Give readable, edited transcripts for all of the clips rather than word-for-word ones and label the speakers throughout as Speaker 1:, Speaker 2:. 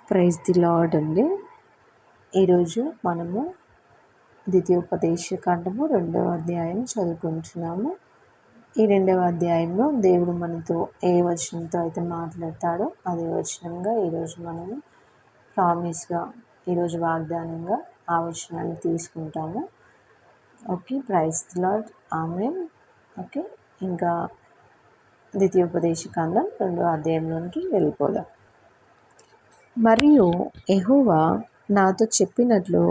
Speaker 1: Praise the lord అండి. ఈరోజు మనము ద్వితీయోపదేశకాండము 2వ అధ్యాయం చదువుకుంటున్నాము. ఈ 2వ అధ్యాయంలో దేవుడు మనతో ఏ వచనంతో అయితే మాట్లాడతాడో అదే వచనంగా ఈరోజు మనము ప్రామిస్గా, ఈరోజు వాగ్దానంగా ఆ వచనాన్ని తీసుకుంటాము. Okay, praise the lord, amen. Okay, ఇంకా ద్వితీయోపదేశకాండం 2వ అధ్యాయంలోనికి వెళ్ళిపోదాం. మరియు యెహోవా నాతో చెప్పినట్లు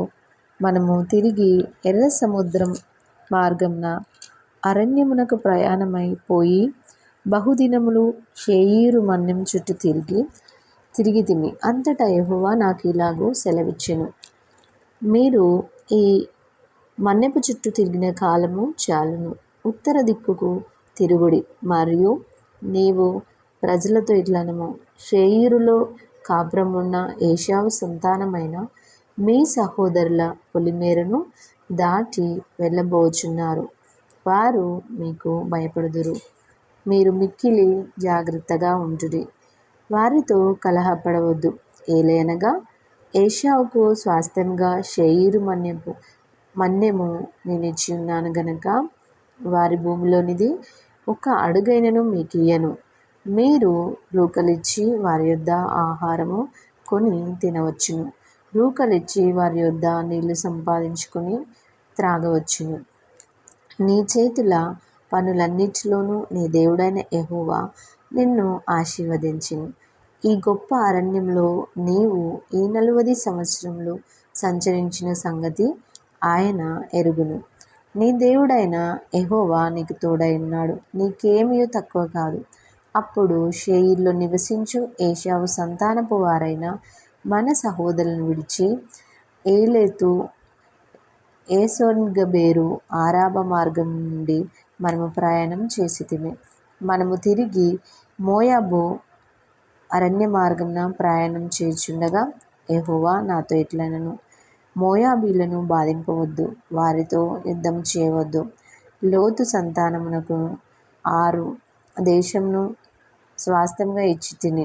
Speaker 1: మనము తిరిగి ఎర్ర సముద్రం మార్గంన అరణ్యమునకు ప్రయాణమై పోయి బహుదినములు షేయీరు మన్యం చుట్టూ తిరిగితిమి. అంతటా యెహోవా నాకు ఇలాగూ సెలవిచ్చెను, మీరు ఈ మన్యపు చుట్టూ తిరిగిన కాలము చాలును. ఉత్తర దిక్కుకు తిరుగుడి. మరియు నీవు ప్రజలతో ఇట్లనుము, షేయీరులో కాపురమున్న ఏశావు సంతానమైన మీ సహోదరుల పొలిమేరను దాటి వెళ్ళబోచున్నారు. వారు మీకు భయపడుదురు. మీరు మిక్కిలి జాగ్రత్తగా ఉండుడి. వారితో కలహపడవద్దు. ఏలయనగా ఏశావుకు స్వాస్థ్యంగా షేయీరు మన్యము నేనిచ్చి ఉన్నాను గనుక వారి భూమిలోనిది ఒక అడుగైనను మీకియ్యను. మీరు రూకలిచ్చి వారి యొద్ద ఆహారము కొని తినవచ్చును. రూకలిచ్చి వారి యొద్ద నీళ్లు సంపాదించుకొని త్రాగవచ్చును. నీ చేతుల పనులన్నిటిలోనూ నీ దేవుడైన యెహోవా నిన్ను ఆశీర్వదించును. ఈ గొప్ప అరణ్యంలో నీవు ఈ 40 సంవత్సరములు సంచరించిన సంగతి ఆయన ఎరుగును. నీ దేవుడైన యెహోవా నీకు తోడై ఉన్నాడు. నీకేమీ తక్కువ కాదు. అప్పుడు షేయీరులో నివసించు ఏశావు సంతానపు వారైన మన సహోదరులను విడిచి ఏలెతు, ఏసోన్గెబెరు, ఆరాబా మార్గం నుండి మనము ప్రయాణం చేసితిమి. మనము తిరిగి మోయాబు అరణ్య మార్గంన ప్రయాణం చేయుచుండగా యెహోవా నాతో ఇట్లనెను, మోయాబీయులను బాధింపవద్దు, వారితో యుద్ధం చేయవద్దు. లోతు సంతానమునకు 6 దేశమును స్వాస్థ్యంగా ఇచ్చి తిని,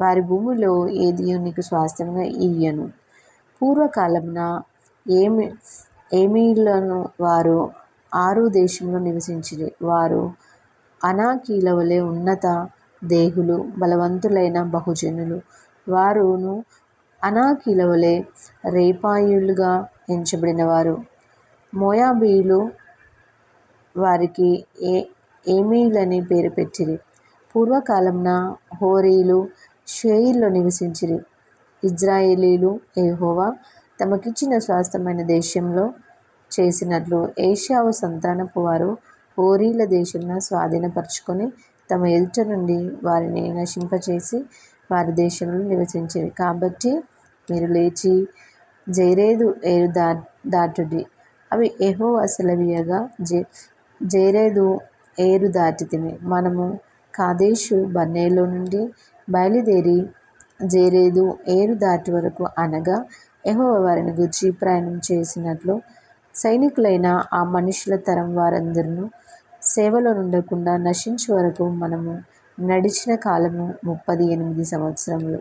Speaker 1: వారి భూమిలో ఏదియూ నీకు స్వాస్థ్యంగా ఇయ్యను. పూర్వకాలమున ఏమీయులను వారు 6 దేశంలో నివసించిరి. వారు అనాకీల వలె ఉన్నత దేహులు, బలవంతులైన బహుజనులు. వారును అనాకీల వలె రేపాయులుగా ఎంచబడినవారు. మోయాబీయులు వారికి ఏమీయులని పేరు పెట్టిరి. పూర్వకాలమున హోరీలు షేయీరులో నివసించిరి. ఇజ్రాయేలీయులు యెహోవా తమకిచ్చిన స్వాస్థ్యమైన దేశంలో చేసినట్లు ఏశావు సంతానపు వారు హోరీల దేశమును స్వాధీనపరచుకొని తమ ఎదుట నుండి వారిని నశింపచేసి వారి దేశంలో నివసించిరి. కాబట్టి మీరు లేచి జెరెదు ఏరు దాటుడి. అని యెహోవా సెలవీయగా జెరెదు ఏరు దాటితిమి. మనము కాదేషు బర్నేలో నుండి బయలుదేరి జెరెదు ఏరు దాటి వరకు, అనగా యెహోవా వారిని గూర్చి ప్రయాణం చేసినట్లు సైనికులైన ఆ మనుషుల తరం వారందరూ సేవలో నుండకుండా నశించు వరకు మనము నడిచిన కాలము 38 సంవత్సరములు.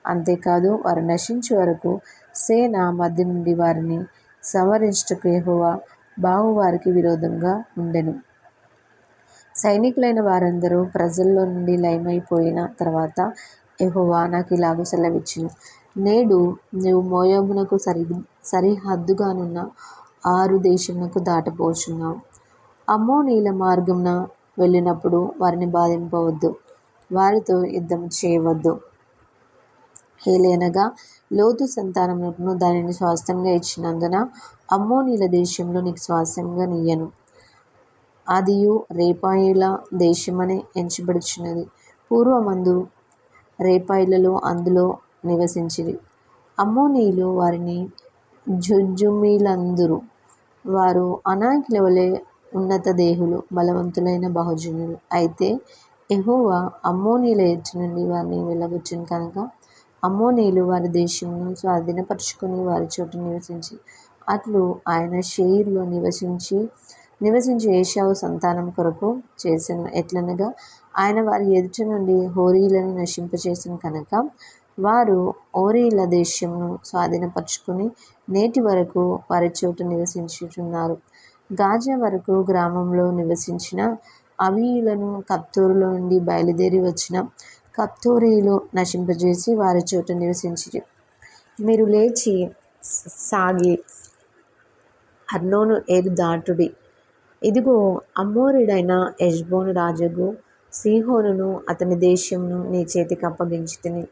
Speaker 1: అంతేకాదు, వారు నశించు వరకు సేన మధ్య నుండి వారిని సంహరించుటకు యెహోవా బాహు వారికి విరోధంగా ఉండెను. సైనికులైన వారందరూ ప్రజల్లో నుండి లయమైపోయిన తర్వాత యెహోవా నాకు ఇలాగూ సెలవిచ్చెను, నేడు నీవు మోయాబునకు సరిహద్దుగానున్న 6 దేశమునకు దాటబోచున్నావు. అమ్మోనీయుల మార్గంన వెళ్ళినప్పుడు వారిని బాధింపవద్దు, వారితో యుద్ధం చేయవద్దు. ఏలయనగా లోతు సంతానమునకు దానిని స్వాస్థ్యంగా ఇచ్చినందున అమ్మోనీయుల దేశంలో నీకు స్వాస్థ్యంగా నియ్యను. అదియు రేపాయుల దేశమని ఎంచబడుచున్నది. పూర్వమందు రేపాయులలో అందులో నివసించిరి. అమ్మోనీయులు వారిని జుజుమీలందురు. వారు అనాకీల వలె ఉన్నత దేహులు, బలవంతులైన బహుజనులు. అయితే యెహోవా అమ్మోనీయుల ఎదుట నుండి వారిని వెళ్ళగొట్టెను కనుక అమ్మోనీయులు వారి దేశమును స్వాధీనపరచుకొని వారి చోట నివసించిరి. అట్లు ఆయన షేయీరులో నివసించు ఏశావు సంతానం కొరకు చేసెను. ఎట్లనగా ఆయన వారి ఎదుట నుండి హోరీలను నశింపచేసిన కనుక వారు ఓరీల దేశంను స్వాధీనపరుచుకుని నేటి వరకు వారి చోటు నివసించుచున్నారు. గాజా వరకు గ్రామంలో నివసించిన అవీయులను కప్తోరులో నుండి బయలుదేరి వచ్చిన కప్తోరీయులు నశింపజేసి వారి చోట నివసించిరి. మీరు లేచి సాగి అర్నోను ఏరు దాటుడి. ఇదిగో, అమోరీయుడైన హెష్బోను రాజగు సీహోనును అతని దేశమును నీ చేతికి అప్పగించితిని.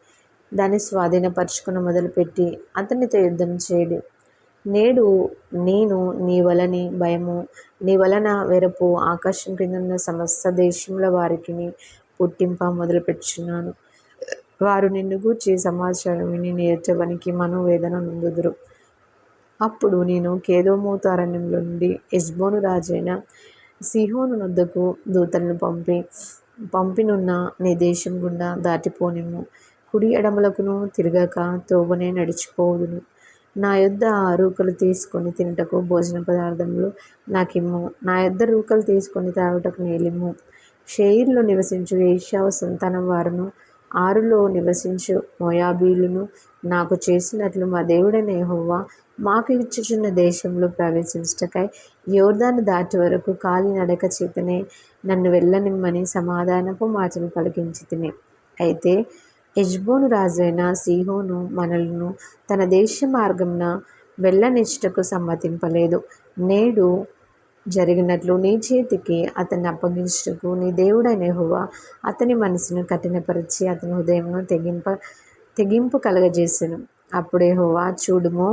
Speaker 1: దాన్ని స్వాధీనపరచుకుని మొదలుపెట్టి అతనితో యుద్ధం చేయుడి. నేడు నేను నీ వలని భయము, నీ వలన వెరపు ఆకాశం క్రిందనున్న సమస్త దేశముల వారికిని పుట్టింప మొదలుపెట్టుచున్నాను. వారు నిన్ను గూర్చి సమాచారం విని నీ ఎదుట వణికి మనోవేదన నొందుదురు. అప్పుడు నేను కేదోమోతు అరణ్యంలో నుండి హెష్బోను రాజైన సీహోను నొద్దకు దూతలను పంపినున్న నీ దేశం గుండా దాటిపోనిమ్ము. కుడి ఎడమలకును తిరగక త్రోవనే నడిచిపోవుదును. నా యొద్ద రూకలు తీసుకొని తినుటకు భోజన పదార్థములు నాకిమ్ము. నా యొద్ద రూకలు తీసుకొని త్రాగుటకు నీళ్ళిమ్ము. షేయిరులో నివసించు ఏశావు సంతానం వారును, ఆరులో నివసించు మోయాబీయులను నాకు చేసినట్లు మా దేవుడైన యెహోవా మాకు ఇచ్చుచున్న దేశంలో ప్రవేశించుటకై యోర్దాను దాటి వరకు కాలినడక చేతనే నన్ను వెళ్ళనిమ్మని సమాధానపు మాటలు పలికించితిని. అయితే హెష్బోను రాజైన సీహోను మనలను తన దేశ మార్గమున వెళ్ళనిచ్చుటకు సమ్మతింపలేదు. నేడు జరిగినట్లు నీ చేతికి అతన్ని అప్పగించుటకు నీ దేవుడైన యెహోవా అతని మనసును కఠినపరిచి అతని హృదయమును తెగింపు కలగజేసెను. అప్పుడు యెహోవా, చూడుము,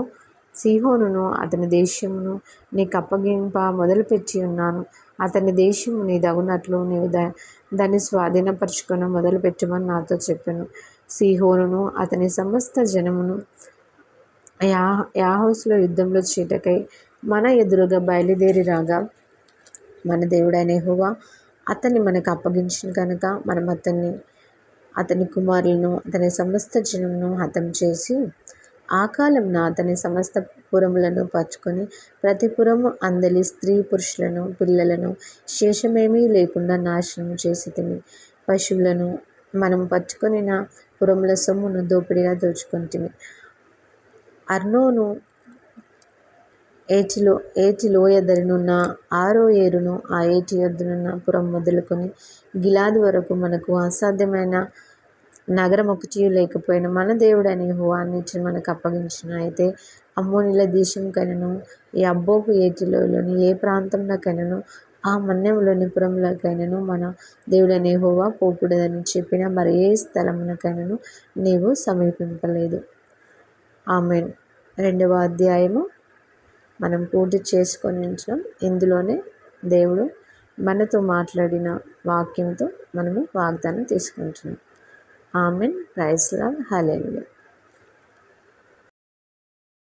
Speaker 1: సీహోనును అతని దేశమును నీకు అప్పగింప మొదలుపెట్టి ఉన్నాను. అతని దేశము నీదగునట్లు నీవు దాన్ని స్వాధీనపరచుకొన మొదలుపెట్టమని నాతో చెప్పెను. సీహోనును అతని సమస్త జనమును యాహసులో యుద్ధంలో చీటకై మన ఎదురుగా బయలుదేరి రాగా, మన దేవుడైన యెహోవా అతన్ని మనకు అప్పగించిన కనుక మనం అతని కుమారులను అతని సమస్త జనమును హతం చేసి ఆ కాలమున అతని సమస్త పురములను పట్టుకొని ప్రతి పురము అందలి స్త్రీ పురుషులను పిల్లలను శేషమేమీ లేకుండా నాశనం చేసితిమి. పశువులను మనము పట్టుకొనిన పురముల సొమ్మును దోపిడిగా దోచుకొంటిమి. అర్నోను ఏటి లోయ దరినున్న ఆరోయేరును ఆ ఏటి యొద్దనున్న పురం మొదలుకొని గిలాదు వరకు మనకు అసాధ్యమైన నగరం ఒకటి లేకపోయినా మన దేవుడైన యెహోవా అన్నిటిని మనకు అప్పగించును. అయితే అమ్మోనీయుల దేశంకైనను యబ్బోకు ఏటిలోని ఏ ప్రాంతంలోకైనను ఆ మన్యములోని పురములకైనను మన దేవుడైన యెహోవా పోకూడదని చెప్పిన మరి ఏ స్థలమునకైనను నీవు సమీపింపలేదు. ఆమేన్. 2వ అధ్యాయము మనం పూర్తి చేసుకొని ఉంటున్నాం. ఇందులోనే దేవుడు మనతో మాట్లాడిన వాక్యంతో మనము వాగ్దానం తీసుకుంటున్నాం. ఆమేన్. Praise lord. హల్లెలూయా.